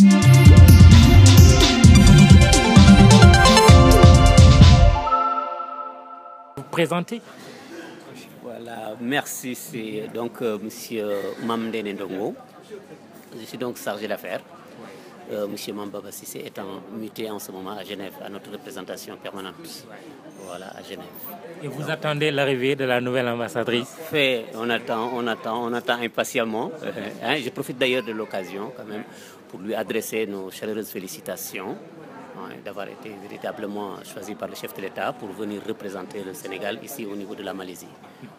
Vous présentez? Voilà, merci. C'est donc Monsieur Mamdene Ndongo. Je suis donc chargé d'affaires. Monsieur Mambaba Sissé étant muté en ce moment à Genève, à notre représentation permanente. Voilà, à Genève. Et vous attendez l'arrivée de la nouvelle ambassadrice? On attend impatiemment. Je profite d'ailleurs de l'occasion quand même pour lui adresser nos chaleureuses félicitations d'avoir été véritablement choisi par le chef de l'État pour venir représenter le Sénégal ici au niveau de la Malaisie.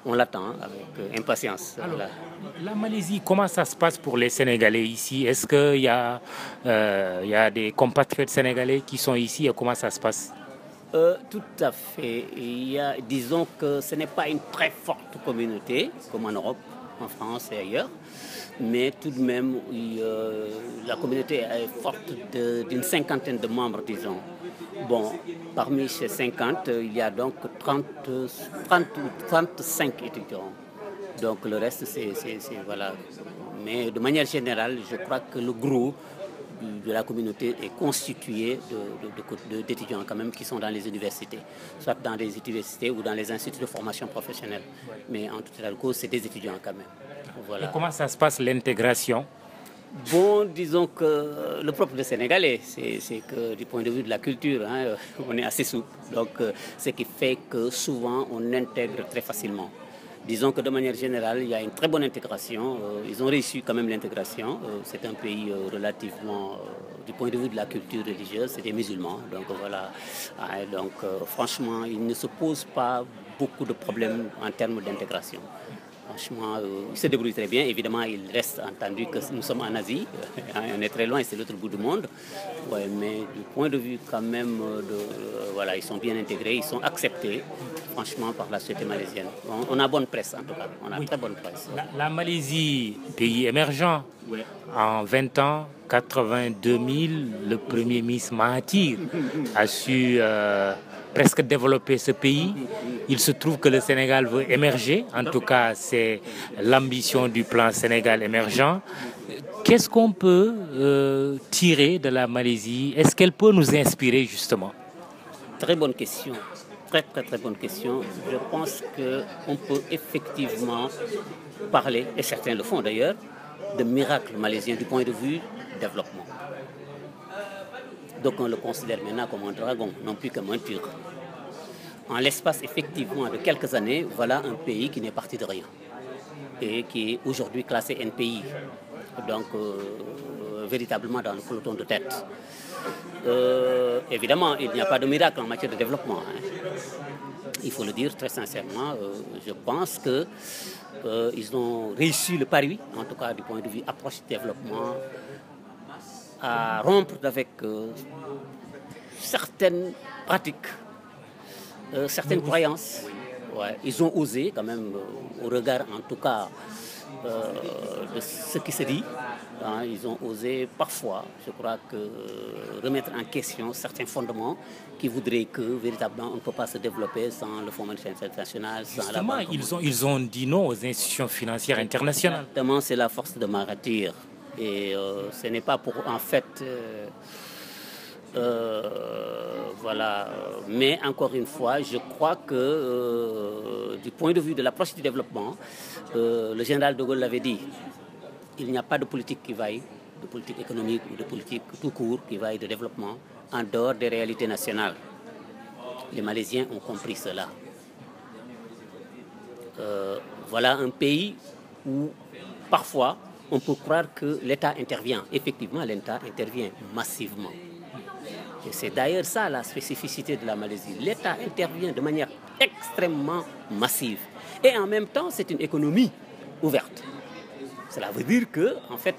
On l'attend avec impatience. Alors, voilà. La Malaisie, comment ça se passe pour les Sénégalais ici? Est-ce qu'il y a des compatriotes sénégalais qui sont ici et comment ça se passe? Tout à fait. Disons que ce n'est pas une très forte communauté comme en Europe, en France et ailleurs, mais tout de même, la communauté est forte d'une cinquantaine de membres, disons. Bon, parmi ces 50, il y a donc 30 ou 35 étudiants. Donc le reste, c'est voilà. Mais de manière générale, je crois que le gros de la communauté est constitué d'étudiants quand même qui sont dans les universités, soit dans les universités ou dans les instituts de formation professionnelle. Mais en tout état de cause, c'est des étudiants quand même. Voilà. Et comment ça se passe l'intégration? Bon, disons que le propre des Sénégalais, c'est que du point de vue de la culture, on est assez souple. Donc, ce qui fait que souvent, on intègre très facilement. Disons que de manière générale, il y a une très bonne intégration. Ils ont réussi quand même l'intégration. C'est un pays relativement, du point de vue de la culture religieuse, c'est des musulmans. Donc voilà. Donc franchement, il ne se pose pas beaucoup de problèmes en termes d'intégration. Franchement, il se débrouille très bien. Évidemment, il reste entendu que nous sommes en Asie. On est très loin, c'est l'autre bout du monde. Ouais, mais du point de vue quand même, voilà, ils sont bien intégrés, ils sont acceptés, franchement, par la société malaisienne. On a bonne presse, en tout cas. On a très bonne presse. La Malaisie, pays émergent, ouais. En 20 ans, 82 000, le premier ministre Mahathir a su presque développer ce pays. Il se trouve que le Sénégal veut émerger. En tout cas, c'est l'ambition du plan Sénégal émergent. Qu'est-ce qu'on peut tirer de la Malaisie? Est-ce qu'elle peut nous inspirer justement? Très bonne question. Très bonne question. Je pense qu'on peut effectivement parler, et certains le font d'ailleurs, de miracles malaisiens du point de vue développement. Donc on le considère maintenant comme un dragon, non plus comme un turc. En l'espace effectivement de quelques années, voilà un pays qui n'est parti de rien et qui est aujourd'hui classé NPI, donc véritablement dans le peloton de tête. Évidemment, il n'y a pas de miracle en matière de développement. Il faut le dire très sincèrement. Je pense qu'ils ont réussi le pari, en tout cas du point de vue approche du développement, à rompre avec certaines pratiques, certaines croyances. Ouais, ils ont osé quand même, au regard en tout cas de ce qui se dit, ils ont osé parfois, je crois, remettre en question certains fondements qui voudraient que véritablement on ne peut pas se développer sans le Fonds monétaire international, sans justement, la banque. Ils ont dit non aux institutions financières internationales. Exactement, c'est la force de Mahathir. Et ce n'est pas pour en fait... voilà. Mais encore une fois, je crois que du point de vue de l'approche du développement, le général de Gaulle l'avait dit, il n'y a pas de politique qui vaille, de politique économique ou de politique tout court qui vaille de développement en dehors des réalités nationales. Les Malaisiens ont compris cela. Voilà un pays où parfois on peut croire que l'État intervient. Effectivement, l'État intervient massivement. Et c'est d'ailleurs ça la spécificité de la Malaisie. L'État intervient de manière extrêmement massive. Et en même temps, c'est une économie ouverte. Cela veut dire que, en fait,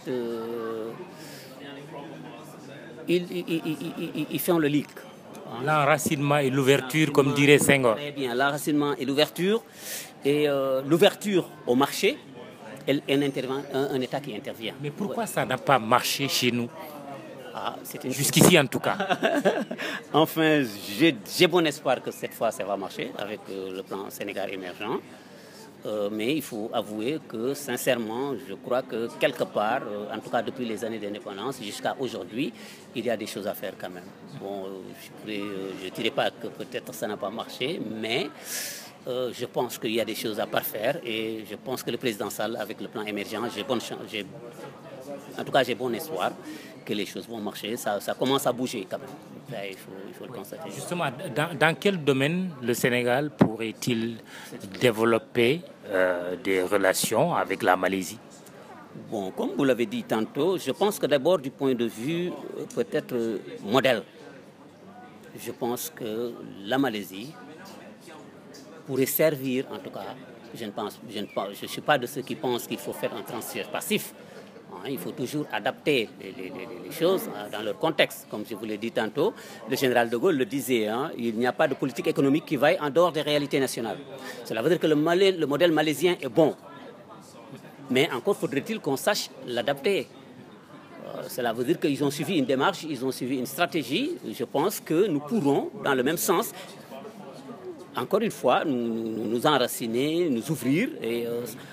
ils font le leak. L'enracinement et l'ouverture, comme dirait Senghor. Très bien, l'enracinement et l'ouverture. Et l'ouverture au marché, un État qui intervient. Mais pourquoi ça n'a pas marché chez nous? Jusqu'ici en tout cas. Enfin, j'ai bon espoir que cette fois ça va marcher avec le plan Sénégal émergent. Mais il faut avouer que, sincèrement, je crois que quelque part, en tout cas depuis les années d'indépendance jusqu'à aujourd'hui, il y a des choses à faire quand même. Bon, je ne dirais pas que peut-être ça n'a pas marché, mais je pense qu'il y a des choses à parfaire et je pense que le président Sall, avec le plan émergent, en tout cas j'ai bon espoir que les choses vont marcher. Ça commence à bouger quand même. Ça, il faut le constater. Justement, dans quel domaine le Sénégal pourrait-il développer des relations avec la Malaisie? Bon, comme vous l'avez dit tantôt, je pense que d'abord du point de vue peut-être modèle, je pense que la Malaisie pourrait servir, en tout cas, je ne suis pas de ceux qui pensent qu'il faut faire un transfert passif. Il faut toujours adapter les choses dans leur contexte. Comme je vous l'ai dit tantôt, le général de Gaulle le disait, il n'y a pas de politique économique qui vaille en dehors des réalités nationales. Cela veut dire que le modèle malaisien est bon. Mais encore faudrait-il qu'on sache l'adapter. Cela veut dire qu'ils ont suivi une démarche, ils ont suivi une stratégie. Je pense que nous pourrons, dans le même sens, encore une fois, nous enraciner, nous ouvrir, et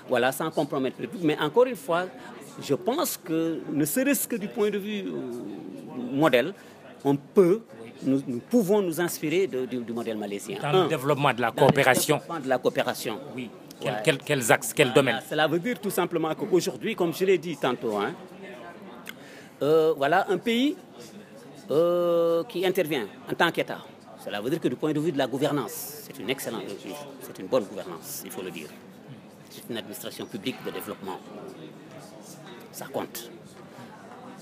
voilà, sans compromettre le tout. Mais encore une fois, je pense que, ne serait-ce que du point de vue modèle, nous pouvons nous inspirer du modèle malaisien. Dans le développement de la coopération. Dans le développement de la coopération. Oui. Quels axes, quels domaines? Cela veut dire tout simplement qu'aujourd'hui, comme je l'ai dit tantôt, voilà un pays qui intervient en tant qu'État. Cela veut dire que du point de vue de la gouvernance, c'est une excellente, c'est une bonne gouvernance, il faut le dire. C'est une administration publique de développement. Ça compte.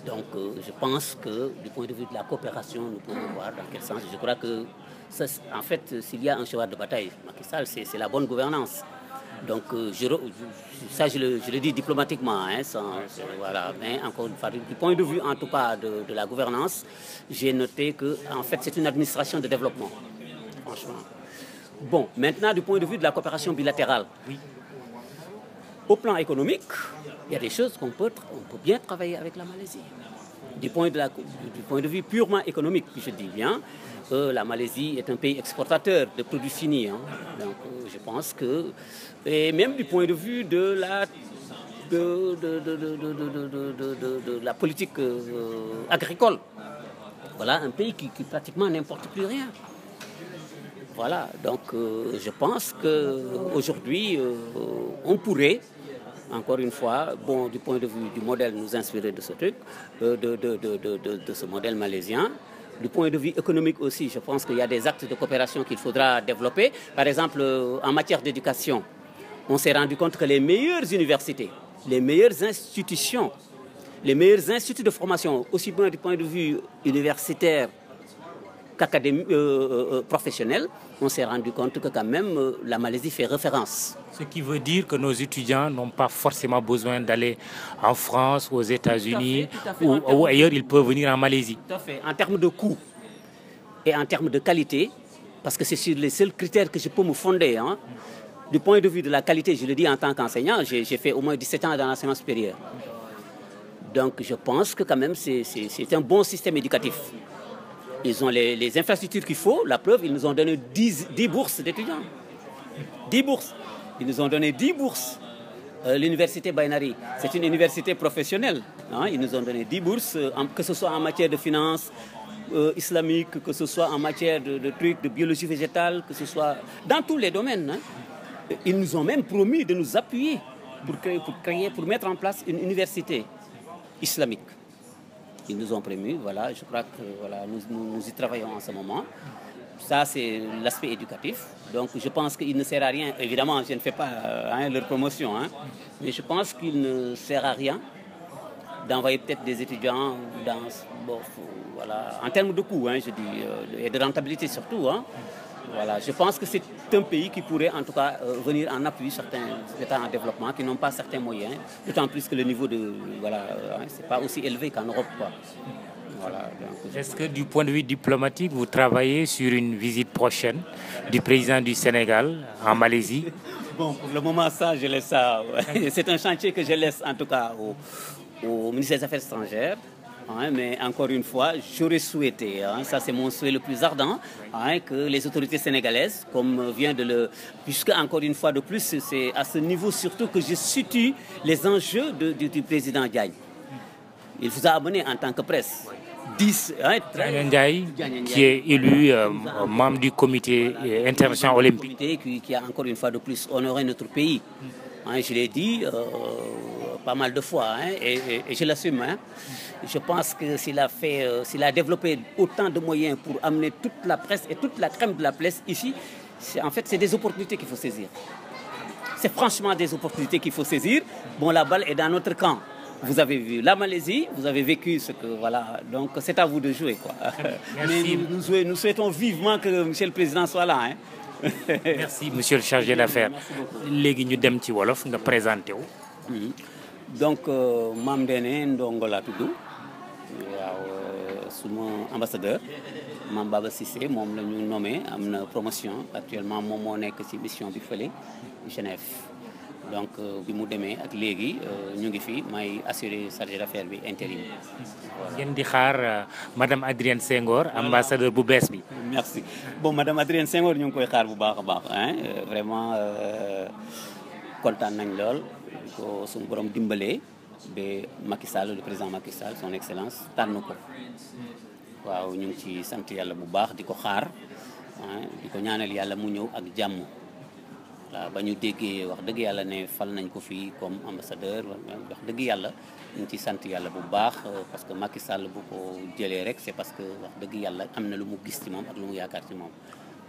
Donc je pense que du point de vue de la coopération, nous pouvons voir dans quel sens. Je crois que, en fait, s'il y a un cheval de bataille, Macky Sall, c'est la bonne gouvernance. Donc ça, je le dis diplomatiquement, voilà. Mais encore une fois, du point de vue en tout cas de la gouvernance, j'ai noté que en fait c'est une administration de développement, franchement. Bon, maintenant du point de vue de la coopération bilatérale, oui. Au plan économique, il y a des choses qu'on peut bien travailler avec la Malaisie. Du point de vue purement économique, je dis bien, la Malaisie est un pays exportateur de produits finis. Donc je pense que, et même du point de vue de la politique agricole, voilà un pays qui pratiquement n'importe plus rien. Voilà, donc je pense qu'aujourd'hui, on pourrait, encore une fois, bon, du point de vue du modèle, nous inspirer de ce truc, de ce modèle malaisien. Du point de vue économique aussi, je pense qu'il y a des actes de coopération qu'il faudra développer. Par exemple, en matière d'éducation, on s'est rendu compte que les meilleures universités, les meilleures institutions, les meilleurs instituts de formation, aussi bien du point de vue universitaire professionnel, on s'est rendu compte que quand même la Malaisie fait référence. Ce qui veut dire que nos étudiants n'ont pas forcément besoin d'aller en France, aux États-Unis ou ailleurs, ils peuvent venir en Malaisie. Tout à fait. En termes de coût et en termes de qualité, parce que c'est sur les seuls critères que je peux me fonder. Du point de vue de la qualité, je le dis en tant qu'enseignant, j'ai fait au moins 17 ans dans l'enseignement supérieur. Donc je pense que quand même c'est un bon système éducatif. Ils ont les infrastructures qu'il faut. La preuve, ils nous ont donné 10 bourses d'étudiants. 10 bourses. Ils nous ont donné 10 bourses. L'université Bainari, c'est une université professionnelle. Ils nous ont donné 10 bourses, que ce soit en matière de finances islamiques, que ce soit en matière de trucs, de biologie végétale, que ce soit dans tous les domaines. Ils nous ont même promis de nous appuyer pour mettre en place une université islamique. Ils nous ont promis, voilà, je crois que voilà, nous y travaillons en ce moment. Ça, c'est l'aspect éducatif. Donc, je pense qu'il ne sert à rien. Évidemment, je ne fais pas leur promotion, mais je pense qu'il ne sert à rien d'envoyer peut-être des étudiants voilà, en termes de coûts, je dis, et de rentabilité surtout. Voilà, je pense que c'est un pays qui pourrait en tout cas venir en appui certains États en développement qui n'ont pas certains moyens, d'autant plus que le niveau de c'est pas aussi élevé qu'en Europe, quoi. Voilà, est-ce que du point de vue diplomatique, vous travaillez sur une visite prochaine du président du Sénégal en Malaisie? Bon, pour le moment, ça, je laisse ça. C'est un chantier que je laisse en tout cas au ministère des Affaires étrangères. Hein, mais encore une fois, j'aurais souhaité, hein, ça c'est mon souhait le plus ardent, hein, que les autorités sénégalaises, comme vient de le... Puisque encore une fois de plus, c'est à ce niveau surtout que je situe les enjeux du président Diagne. Il vous a amené en tant que presse. 10, hein, Ndiaye, qui est élu membre du comité international olympique. Qui a encore une fois de plus honoré notre pays. Hein, je l'ai dit pas mal de fois, hein, et je l'assume. Hein. Je pense que s'il a développé autant de moyens pour amener toute la presse et toute la crème de la presse ici, en fait, c'est des opportunités qu'il faut saisir. C'est franchement des opportunités qu'il faut saisir. Bon, la balle est dans notre camp. Vous avez vu la Malaisie, vous avez vécu ce que... Voilà, donc c'est à vous de jouer, quoi. Merci. Mais nous souhaitons vivement que M. le Président soit là. Hein. Merci, monsieur le chargé d'affaires. Léegi ñu dem ci wolof nga présenté wu. Donc Mame Ndéné Ndongo laa tudd waaw suma ambassadeur Mame Baba Cissé moom la ñu nommé am na promotion actuellement moom moo nekk ci mission bi fële Genève. Donc bi mu demee ak léegi ñu ngi fi may assurer chargé d'affaires bi intérim. ngeen di xaar madame Adrienne Senghor ambassadeur bu bees bi. Merci bon madame Adrienne Senghor ñu ngi koy xaar bu baax a baax hein vraiment kontaan nañ lool ko suñu borom dimbalee ba Macky Sall le président Macky Sall son excellence tànn ko waaw ñu ngi ci sant yàlla bu baax di ko xaar di ko ñaanal yàlla mu ñëw ak jàmm. waaw ba ñu déggee wax dëgg yàlla ne fal nañ ko fii comme ambassadeur wax dëgg yàlla ñu ngi ciy sant yàlla bu baax parce que Macky Sall bu ko jëlee rek c'est parce que wax dëgg yàlla am na lu mu gis ci moom ak lu mu yaakaar ci moom.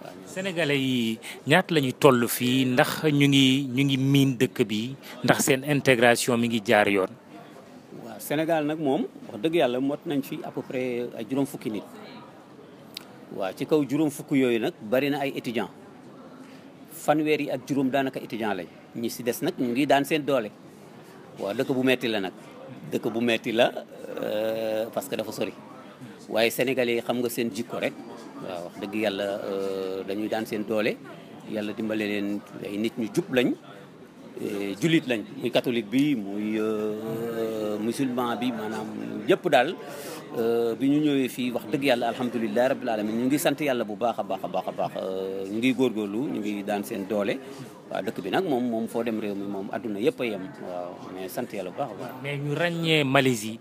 waaw Sénégalais yi ñaata la ñu toll fii ndax ñu ngi miin dëkk bi ndax seen intégration mi ngi jaar yoon. waaw Sénégal nag moom wax dëgg yàlla mot nañ fi à peu près ay juróom fukki nit waaw ci kaw juróom fukk yooyu nag bari na ay étudiants. fanweer yi ak juróom daanaka étudiant lañ ñi si des nag ñu ngi daan seen doole waaw dëkk bu metti la nag dëkk bu metti la parce que dafa sori waaye sénégalais yi xam nga seen jikko rek waaw wax dëgg yàlla dañuy daan seen doole yàlla dimbale leen ay nit ñu jub lañ jullit lañ muy catholique bi muy musulman bi maanaam yëpp daal bi ñu ñëwee fii wax dëgg yàlla alhamdulilah rabbil alamin ñu ngi sant yàlla bu baax a baax a baax a baax ñu ngi góorgóorlu ñu ngi daan seen doole waaw dëkk bi nag moom foo dem réew mi moom adduna yëpp a yem waaw mais sant yàlla bu baax a baax. mais ñu ràññee Malaisie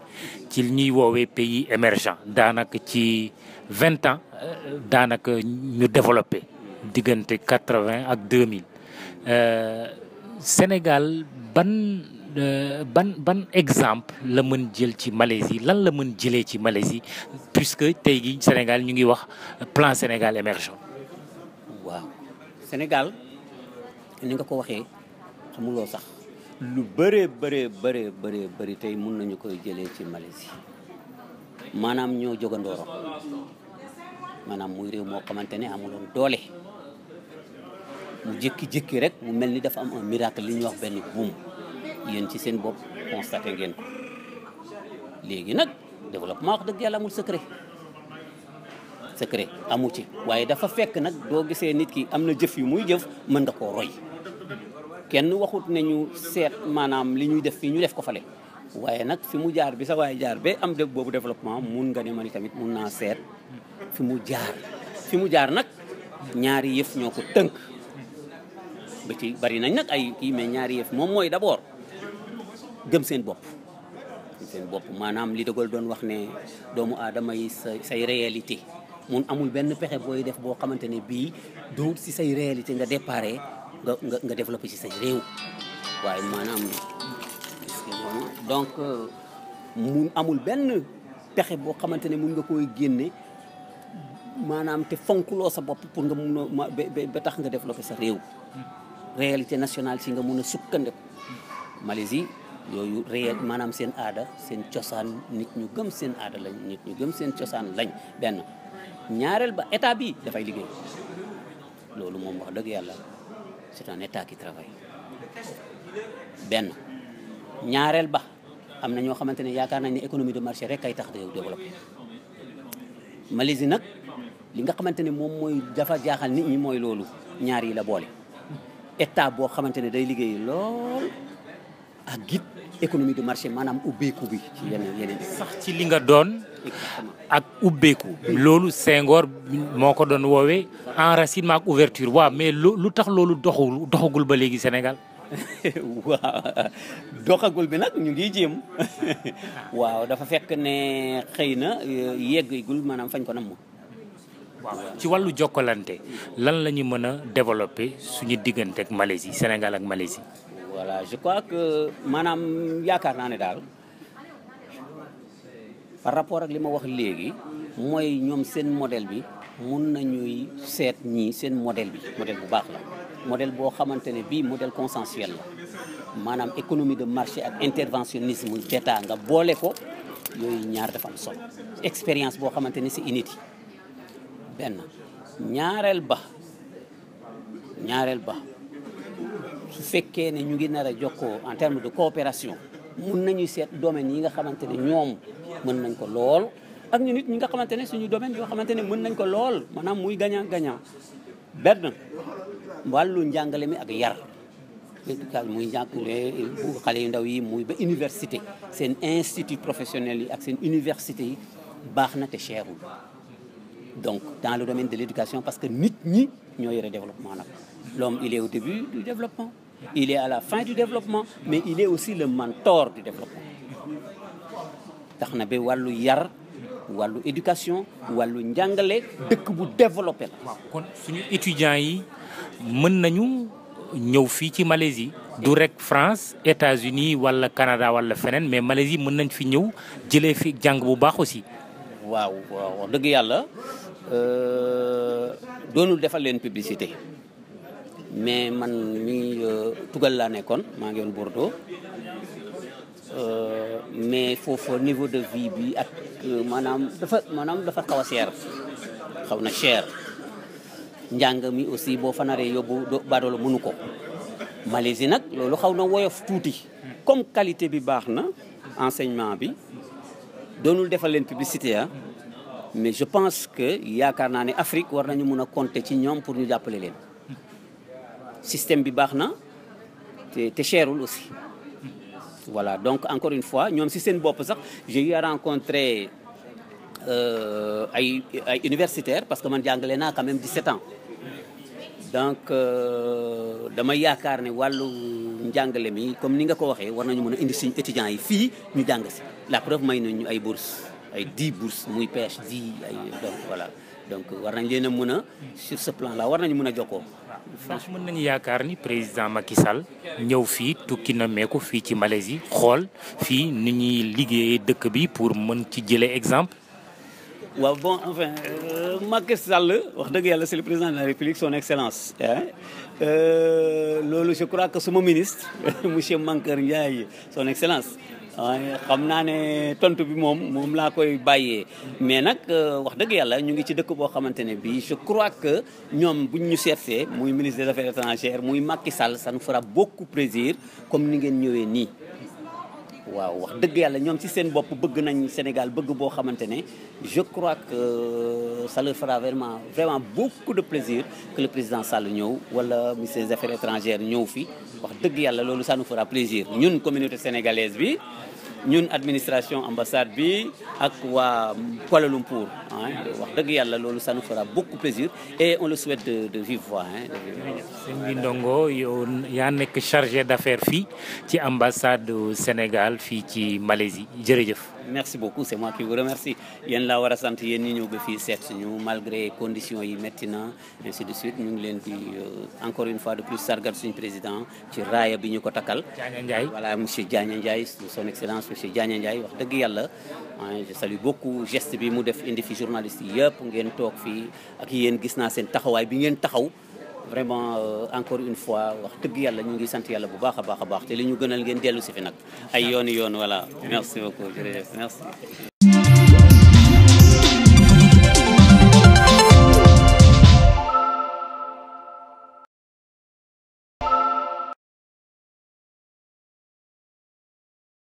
ci li ñuy woowee pays émergent daanaka ci 20 ans daanaka ñu développé diggante 80 ak 2000 Sénégal ban exemple la mën jël ci Malaisie lan la mën jëlee ci Malaisie puisque tey gi Sénégal ñu ngi wax plan Sénégal émergent. waaw Sénégal ni nga ko waxee xamuloo sax lu bëri tey mun nañu koy jëlee ci Malaisie maanaam ñoo jógandooro maanaam muy réew moo xamante ne amuloon doole mu jékki-jékki rek mu mel ni dafa am un miracle li ñuy wax benn boom yéen ci seen bopp constaté ngeen ko léegi nag développement wax dëgg yàlla amul secret amu ci waaye dafa fekk nag doo gisee nit ki am na jëf yu muy jëf mën nga koo roy kenn waxut ne ñu seet maanaam li ñuy def fii ñu def ko fale waaye nag fi mu jaar bi sa waaye jaar ba am def boobu développement mun nga ne man tamit mun naa seet fi mu jaar nag ñaari yëf ñoo ko tënk ba ci bari nañ nag ay kii mais ñaari yëf moom mooy d'abord gëm seen bopp maanaam li dogal doon wax ne doomu aadama yi say réalité mun amul benn pexe booy def boo xamante ne bii du si say réalité nga déparé nga développé ci say réew waaye maanaam donc mun amul benn pexe boo xamante ne mun nga koy génne maanaam te fonkuloo sa bopp pour nga mun a ba tax nga développé sa réew réalité nationale si nga mun a sukkandiku Malaisie yooyu maanaam seen aada seen cosaan nit ñu gëm seen aada lañ nit ñu gëm seen cosaan lañ benn ñaareel ba état bi dafay liggéey loolu moom wax dëgg yàlla c'est un état qui travaille benn ñaareel ba am na ñoo xamante ne yaakaar nañ ne économie de marché rek kay tax réew développé Malaisie nag li nga xamante ne moom mooy dafa jaaxal nit ñi mooy loolu ñaar yi la boole état boo xamante ne day liggéey lool ak it économie de marché maanaam ubbeeku bi ci yeneen sax ci li nga doon ak ubbeeku loolu Senghor moo ko doon woowee enracinement ak ouverture waaw mais lu tax loolu doxagul ba léegi Sénégal. waaw doxagul bi nag ñu ngi jéem waaw dafa fekk ne xëy na yeggagul maanaam fañ ko nam waaw ci wàllu jokkalante lan la ñu mën a développer suñu diggante ak Malaisie Sénégal ak Malaisie. voilà je crois que maanaam yaakaar naa ne daal par rapport ak li ma wax léegi mooy ñoom seen modèle bi mun nañuy seet ñii seen modèle bi modèle bu baax la modèle boo xamante ne bii modèle consensuel la maanaam économie de marché ak interventionnisme d'État nga boole ko yooyu ñaar dafa am solo expérience boo xamante ne c'est inédit benn ñaareel ba su fekkee ne ñu ngi nar a jokkoo en termes de coopération mun nañu seet domaines yi nga xamante ne ñoom mën nañ ko lool ak ñu nit ñi nga xamante ne suñu domaine yoo xamante ne mën nañ ko lool maanaam muy gagnant gagnant benn wàllu njàngale mi ak yar muy njàngale bu xale yu ndaw yi muy ba université seen institut professionnel yi ak seen université yi baax na te cherul donc dans le domaine de l'éducation parce que nit ñi ñoo yore développement nag l'homme il est au début du développement il est à la fin du développement mais il est aussi le mentor du développement tax na ba wàllu yar wàllu éducation wàllu njàngale dëkk bu développé la. waaw kon suñu étudiants yi mën nañu ñëw fii ci Malaisie du rek France États-Unis wala Canada wala feneen mais Malaisie mën nañ fi ñëw jëlee fi jàng bu baax aussi. waaw wax dëgg yàlla doonul defal leen publicité mais man mi tugal laa nekkoon maa ngi woon Bordeaux mais foofu niveau de vie bi ak maanaam dafa xaw a xaw na cher njàng mi aussi boo fa naree yóbbu baadoolo mënu ko Malaisie nag loolu xaw na woyof tuuti comme qualité bi baax na enseignement bi doonul defal leen publicité mais je pense que yaakaar naa ne Afrique war nañu mën a compter ci ñoom pour ñu jàppale leen système bi baax na te cherul aussi voilà donc encore une fois ñoom si seen bopp sax j'ai eu à rencontrer ay universitaires parce que man jàngale naa quand même 17 ans donc dama yaakaar ne wàllu njàngale mi comme ni nga ko waxee war nañu mën a indi suñu étudiants yi fii ñu jàng si la preuve may nañu ay bourses ay 10 bourses muy PhD donc voilà donc war nañ leen a mën a sur ce plan là war nañu mën a jokkoo. franchement mën nañu yaakaar ni président Macky Sall ñëw fii tukki na meeku fii ci Malaisie xool fii ni ñuy liggéeyee dëkk bi pour mën ci jëlee exemple. waaw bon enfin Macky Sall wax dëgg yàlla c'est le président de la République son excellence loolu je crois que suma ministre monsieur Mankeur Ndiaye son excellence xam naa ne tontu bi moom laa koy bàyyee mais nag wax dëgg yàlla ñu ngi ci dëkk boo xamante ne bii je crois que ñoom buñ ñu seetsee muy ministre des affaires étrangères muy Macky Sall ça nous fera beaucoup plaisir comme ni ngeen ñëwee nii. waaw wax dëgg yàlla ñoom ci seen bopp bëgg nañ Sénégal bëgg boo xamante ne je crois que ça leur fera vraiment beaucoup de plaisir que le président Sall ñëw wala ministre des affaires étrangères ñëw fi wax dëgg yàlla loolu ça nous fera plaisir ñun communauté sénégalaise bi ñun administration ambassade bi ak waa Kuala Lumpur wax dëgg yàlla loolu ça nous fera beaucoup plaisir et on le souhaite de vive voix. Sëñ bi Ndongo yow yaa nekk chargé d'affaires fii ci ambassade du Sénégal fii ci Malaisie jërëjëf. merci beaucoup c'est moi qui vous remercie yéen laa war a sant yéen ñi ñëw ba fii seet suñu malgré conditions yi métti na ainsi de suite ñu ngi leen di encore une fois de plus sargal suñu président ci raaya bi ñu ko takkal. Diania Ndiaye voilà monsieur Diania Ndiaye son excellence monsieur Diania Ndiaye wax dëgg yàlla je salue beaucoup geste bi mu def indi fi journaliste yi yëpp ngeen toog fii ak yéen gis naa seen taxawaay bi ngeen taxaw. vraiment encore une fois wax dëgg yàlla ñu ngi sant yàlla bu baax a baax te li ñu gënal ngeen dellu si fi nag ay yoon voilà merci beaucoup jërëjëf merci